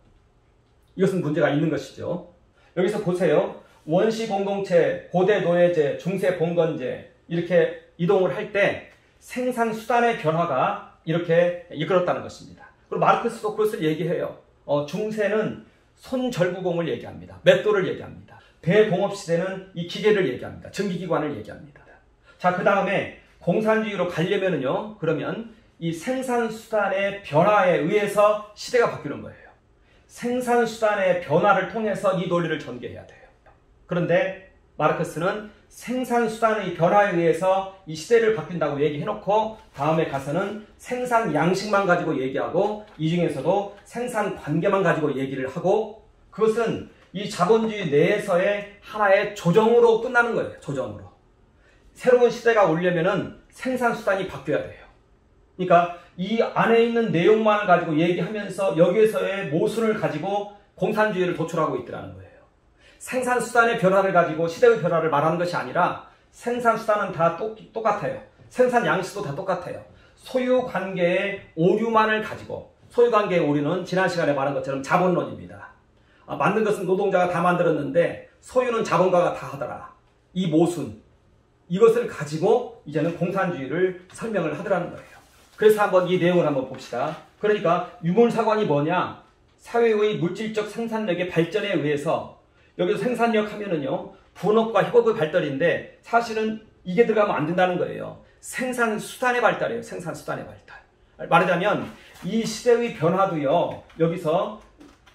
이것은 문제가 있는 것이죠. 여기서 보세요. 원시 공동체, 고대 노예제, 중세 봉건제 이렇게 이동을 할 때 생산 수단의 변화가 이렇게 이끌었다는 것입니다. 그리고 마르크스도 그것을 얘기해요. 중세는 손절구공을 얘기합니다. 맷돌을 얘기합니다. 대공업 시대는 이 기계를 얘기합니다. 증기기관을 얘기합니다. 자, 그 다음에 공산주의로 가려면은요, 그러면 이 생산 수단의 변화에 의해서 시대가 바뀌는 거예요. 생산 수단의 변화를 통해서 이 논리를 전개해야 돼요. 그런데 마르크스는 생산 수단의 변화에 의해서 이 시대를 바뀐다고 얘기해놓고 다음에 가서는 생산 양식만 가지고 얘기하고 이 중에서도 생산 관계만 가지고 얘기를 하고 그것은 이 자본주의 내에서의 하나의 조정으로 끝나는 거예요. 조정으로. 새로운 시대가 오려면은 생산 수단이 바뀌어야 돼요. 그러니까 이 안에 있는 내용만을 가지고 얘기하면서 여기에서의 모순을 가지고 공산주의를 도출하고 있더라는 거예요. 생산수단의 변화를 가지고 시대의 변화를 말하는 것이 아니라 생산수단은 다 똑같아요. 생산 양식도 다 똑같아요. 소유관계의 오류만을 가지고 소유관계의 오류는 지난 시간에 말한 것처럼 자본론입니다. 만든 것은 노동자가 다 만들었는데 소유는 자본가가 다 하더라. 이 모순 이것을 가지고 이제는 공산주의를 설명을 하더라는 거예요. 그래서 한번 이 내용을 한번 봅시다. 그러니까 유물사관이 뭐냐? 사회의 물질적 생산력의 발전에 의해서 여기서 생산력 하면은요, 분업과 협업의 발달인데 사실은 이게 들어가면 안 된다는 거예요. 생산 수단의 발달이에요. 생산 수단의 발달. 말하자면 이 시대의 변화도요, 여기서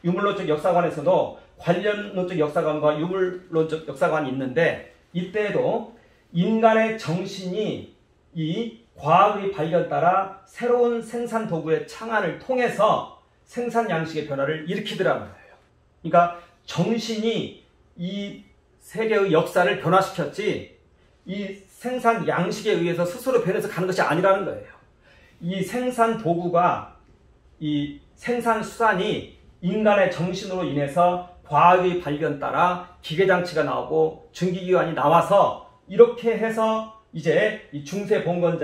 유물론적 역사관에서도 관련론적 역사관과 유물론적 역사관이 있는데 이때에도 인간의 정신이 이 과학의 발견 따라 새로운 생산 도구의 창안을 통해서 생산 양식의 변화를 일으키더라는 거예요. 그러니까 정신이 이 세계의 역사를 변화시켰지 이 생산 양식에 의해서 스스로 변해서 가는 것이 아니라는 거예요. 이 생산 도구가 이 생산 수단이 인간의 정신으로 인해서 과학의 발견 따라 기계장치가 나오고 증기기관이 나와서 이렇게 해서 이제 이 중세 봉건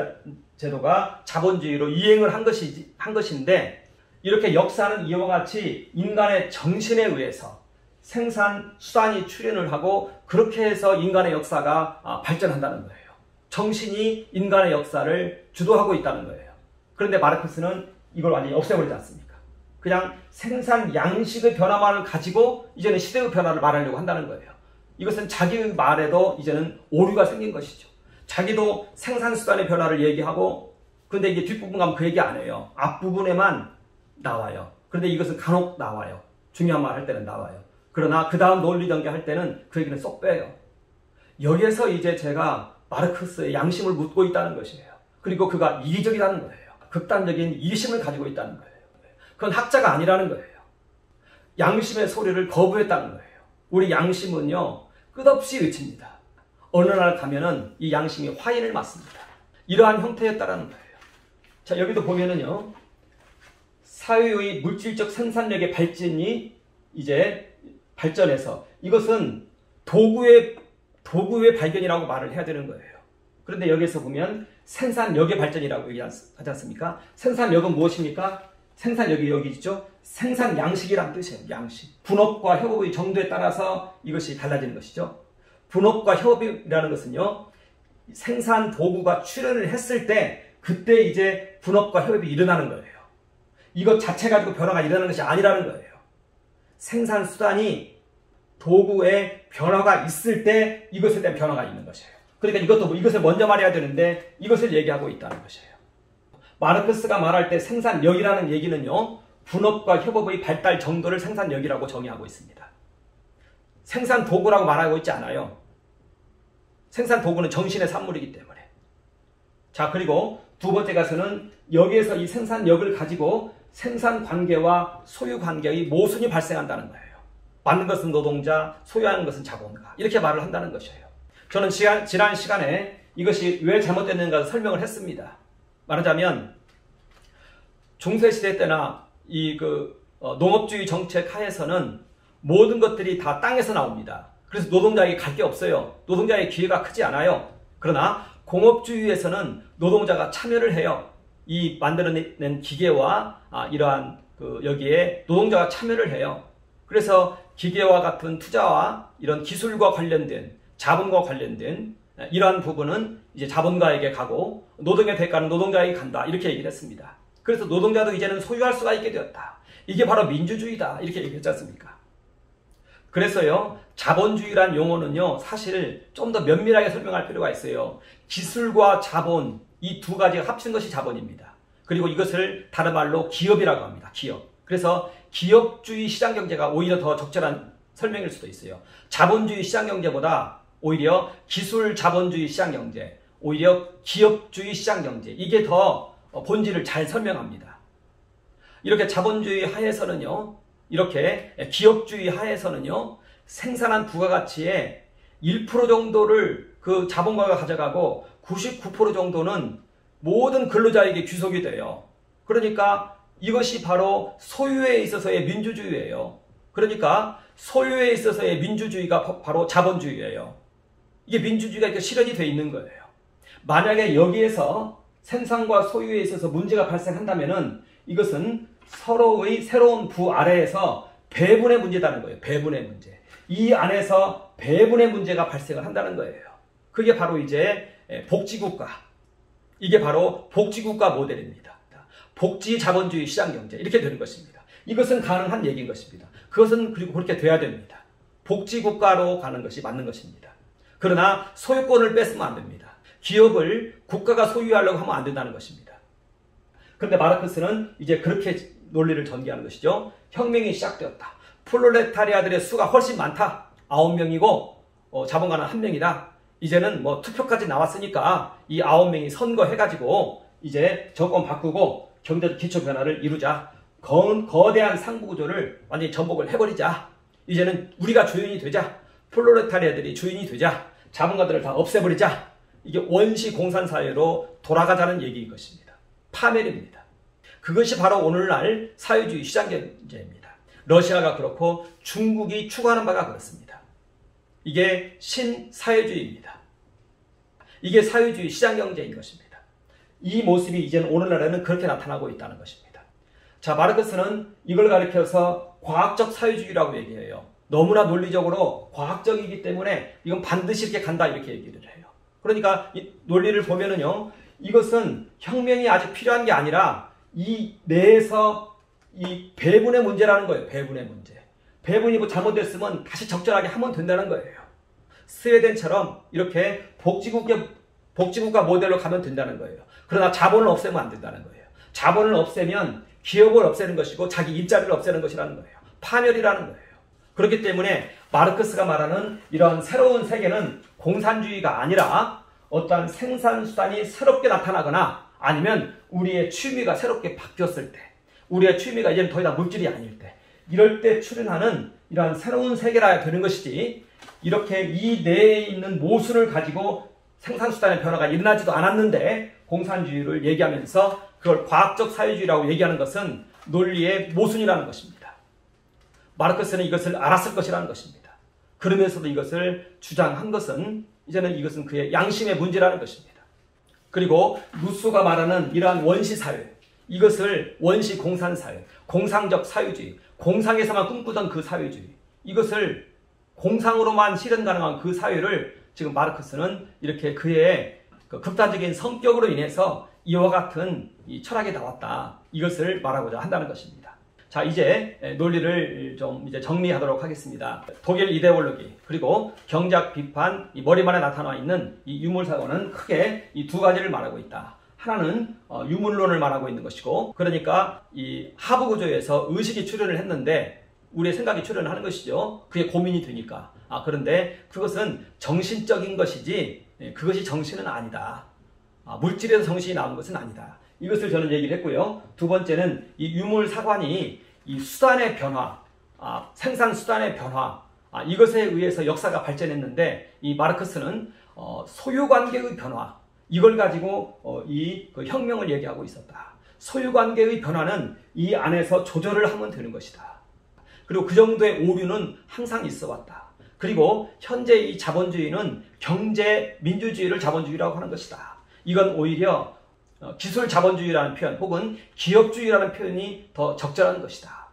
제도가 자본주의로 이행을 한 것인데 이렇게 역사는 이와 같이 인간의 정신에 의해서 생산 수단이 출현을 하고 그렇게 해서 인간의 역사가 발전한다는 거예요. 정신이 인간의 역사를 주도하고 있다는 거예요. 그런데 마르크스는 이걸 완전히 없애버리지 않습니까? 그냥 생산 양식의 변화만을 가지고 이제는 시대의 변화를 말하려고 한다는 거예요. 이것은 자기 말에도 이제는 오류가 생긴 것이죠. 자기도 생산수단의 변화를 얘기하고, 근데 이게 뒷부분 가면 그 얘기 안 해요. 앞부분에만 나와요. 그런데 이것은 간혹 나와요. 중요한 말 할 때는 나와요. 그러나 그 다음 논리 전개할 때는 그 얘기는 쏙 빼요. 여기에서 이제 제가 마르크스의 양심을 묻고 있다는 것이에요. 그리고 그가 이기적이라는 거예요. 극단적인 이심을 가지고 있다는 거예요. 그건 학자가 아니라는 거예요. 양심의 소리를 거부했다는 거예요. 우리 양심은요, 끝없이 외칩니다. 어느 날 가면은 이 양심이 화인을 맞습니다. 이러한 형태였다라는 거예요. 자, 여기도 보면은요, 사회의 물질적 생산력의 발전이 이제 발전해서 이것은 도구의 발견이라고 말을 해야 되는 거예요. 그런데 여기서 보면 생산력의 발전이라고 얘기하지 않습니까? 생산력은 무엇입니까? 생산력이 여기 있죠? 생산 양식이란 뜻이에요. 양식. 분업과 협업의 정도에 따라서 이것이 달라지는 것이죠. 분업과 협업이라는 것은요, 생산 도구가 출현을 했을 때 그때 이제 분업과 협업이 일어나는 거예요. 이것 자체 가지고 변화가 일어나는 것이 아니라는 거예요. 생산 수단이 도구에 변화가 있을 때 이것에 대한 변화가 있는 것이에요. 그러니까 이것을 먼저 말해야 되는데 이것을 얘기하고 있다는 것이에요. 마르크스가 말할 때 생산력이라는 얘기는요, 분업과 협업의 발달 정도를 생산력이라고 정의하고 있습니다. 생산 도구라고 말하고 있지 않아요. 생산 도구는 정신의 산물이기 때문에. 자, 그리고 두 번째 가서는 여기에서 이 생산력을 가지고 생산 관계와 소유 관계의 모순이 발생한다는 거예요. 만든 것은 노동자, 소유하는 것은 자본가. 이렇게 말을 한다는 것이에요. 저는 지난 시간에 이것이 왜 잘못됐는가 설명을 했습니다. 말하자면 중세시대 때나 농업주의 정책 하에서는 모든 것들이 다 땅에서 나옵니다. 그래서 노동자에게 갈 게 없어요. 노동자의 기회가 크지 않아요. 그러나 공업주의에서는 노동자가 참여를 해요. 이 만들어낸 기계와 이러한 여기에 노동자가 참여를 해요. 그래서 기계와 같은 투자와 이런 기술과 관련된 자본과 관련된 이러한 부분은 이제 자본가에게 가고 노동의 대가는 노동자에게 간다. 이렇게 얘기를 했습니다. 그래서 노동자도 이제는 소유할 수가 있게 되었다. 이게 바로 민주주의다. 이렇게 얘기했지 않습니까? 그래서요, 자본주의란 용어는요, 사실 좀 더 면밀하게 설명할 필요가 있어요. 기술과 자본, 이 두 가지가 합친 것이 자본입니다. 그리고 이것을 다른 말로 기업이라고 합니다. 기업. 그래서 기업주의 시장경제가 오히려 더 적절한 설명일 수도 있어요. 자본주의 시장경제보다 오히려 기술 자본주의 시장경제, 오히려 기업주의 시장경제, 이게 더 본질을 잘 설명합니다. 이렇게 자본주의 하에서는요, 이렇게 기업주의 하에서는요, 생산한 부가가치의 1% 정도를 그 자본가가 가져가고 99% 정도는 모든 근로자에게 귀속이 돼요. 그러니까 이것이 바로 소유에 있어서의 민주주의예요. 그러니까 소유에 있어서의 민주주의가 바로 자본주의예요. 이게 민주주의가 이렇게 실현이 되어 있는 거예요. 만약에 여기에서 생산과 소유에 있어서 문제가 발생한다면은 이것은 서로의 새로운 부 아래에서 배분의 문제라는 거예요. 배분의 문제. 이 안에서 배분의 문제가 발생을 한다는 거예요. 그게 바로 이제 복지국가. 이게 바로 복지국가 모델입니다. 복지 자본주의 시장경제. 이렇게 되는 것입니다. 이것은 가능한 얘기인 것입니다. 그것은 그리고 그렇게 돼야 됩니다. 복지국가로 가는 것이 맞는 것입니다. 그러나 소유권을 뺏으면 안 됩니다. 기업을 국가가 소유하려고 하면 안 된다는 것입니다. 그런데 마르크스는 이제 그렇게 논리를 전개하는 것이죠. 혁명이 시작되었다. 프롤레타리아들의 수가 훨씬 많다. 9명이고 자본가는 1명이다. 이제는 뭐 투표까지 나왔으니까 이 9명이 선거해가지고 이제 정권 바꾸고 경제적 기초 변화를 이루자. 거대한 상부구조를 완전히 전복을 해버리자. 이제는 우리가 주인이 되자. 프롤레타리아들이 주인이 되자. 자본가들을 다 없애버리자. 이게 원시 공산사회로 돌아가자는 얘기인 것입니다. 파멸입니다. 그것이 바로 오늘날 사회주의 시장경제입니다. 러시아가 그렇고 중국이 추구하는 바가 그렇습니다. 이게 신사회주의입니다. 이게 사회주의 시장경제인 것입니다. 이 모습이 이제는 오늘날에는 그렇게 나타나고 있다는 것입니다. 자, 마르크스는 이걸 가리켜서 과학적 사회주의라고 얘기해요. 너무나 논리적으로 과학적이기 때문에 이건 반드시 이렇게 간다 이렇게 얘기를 해요. 그러니까 이 논리를 보면은요, 이것은 혁명이 아직 필요한 게 아니라 이 내에서 이 배분의 문제라는 거예요. 배분의 문제. 배분이 뭐 잘못됐으면 다시 적절하게 하면 된다는 거예요. 스웨덴처럼 이렇게 복지국가 모델로 가면 된다는 거예요. 그러나 자본을 없애면 안 된다는 거예요. 자본을 없애면 기업을 없애는 것이고 자기 일자리를 없애는 것이라는 거예요. 파멸이라는 거예요. 그렇기 때문에 마르크스가 말하는 이런 새로운 세계는 공산주의가 아니라 어떠한 생산수단이 새롭게 나타나거나 아니면 우리의 취미가 새롭게 바뀌었을 때, 우리의 취미가 이제는 더 이상 물질이 아닐 때, 이럴 때 출현하는 이러한 새로운 세계라 되는 것이지, 이렇게 이 내에 있는 모순을 가지고 생산수단의 변화가 일어나지도 않았는데 공산주의를 얘기하면서 그걸 과학적 사회주의라고 얘기하는 것은 논리의 모순이라는 것입니다. 마르크스는 이것을 알았을 것이라는 것입니다. 그러면서도 이것을 주장한 것은 이제는 이것은 그의 양심의 문제라는 것입니다. 그리고 루소가 말하는 이러한 원시사회, 이것을 원시공산사회, 공상적 사회주의, 공상에서만 꿈꾸던 그 사회주의, 이것을 공상으로만 실현 가능한 그 사회를 지금 마르크스는 이렇게 그의 극단적인 성격으로 인해서 이와 같은 이 철학이 나왔다. 이것을 말하고자 한다는 것입니다. 자, 이제 논리를 좀 이제 정리하도록 하겠습니다. 독일 이데올로기 그리고 경제학 비판, 이 머리만에 나타나 있는 이 유물사고는 크게 이 두 가지를 말하고 있다. 하나는 유물론을 말하고 있는 것이고, 그러니까 이 하부 구조에서 의식이 출현을 했는데 우리의 생각이 출현하는 것이죠. 그게 고민이 되니까. 그런데 그것은 정신적인 것이지 그것이 정신은 아니다. 물질에서 정신이 나오는 것은 아니다. 이것을 저는 얘기를 했고요. 두 번째는 이 유물사관이 이 수단의 변화, 생산 수단의 변화, 이것에 의해서 역사가 발전했는데 이 마르크스는 소유관계의 변화, 이걸 가지고 그 혁명을 얘기하고 있었다. 소유관계의 변화는 이 안에서 조절을 하면 되는 것이다. 그리고 그 정도의 오류는 항상 있어 왔다. 그리고 현재 이 자본주의는 경제 민주주의를 자본주의라고 하는 것이다. 이건 오히려 기술 자본주의라는 표현 혹은 기업주의라는 표현이 더 적절한 것이다.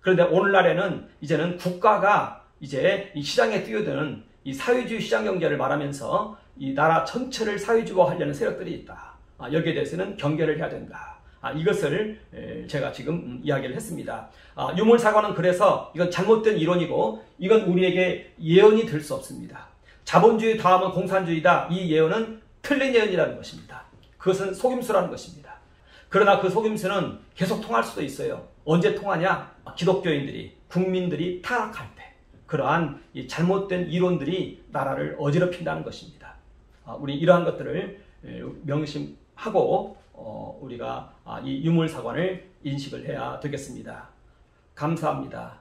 그런데 오늘날에는 이제는 국가가 이제 이 시장에 뛰어드는 이 사회주의 시장 경제를 말하면서 이 나라 전체를 사회주의화하려는 세력들이 있다. 여기에 대해서는 경계를 해야 된다. 이것을 제가 지금 이야기를 했습니다. 유물사관은 그래서 이건 잘못된 이론이고 이건 우리에게 예언이 될 수 없습니다. 자본주의 다음은 공산주의다. 이 예언은 틀린 예언이라는 것입니다. 그것은 속임수라는 것입니다. 그러나 그 속임수는 계속 통할 수도 있어요. 언제 통하냐? 기독교인들이, 국민들이 타락할 때 그러한 이 잘못된 이론들이 나라를 어지럽힌다는 것입니다. 우리 이러한 것들을 명심하고 우리가 이 유물사관을 인식을 해야 되겠습니다. 감사합니다.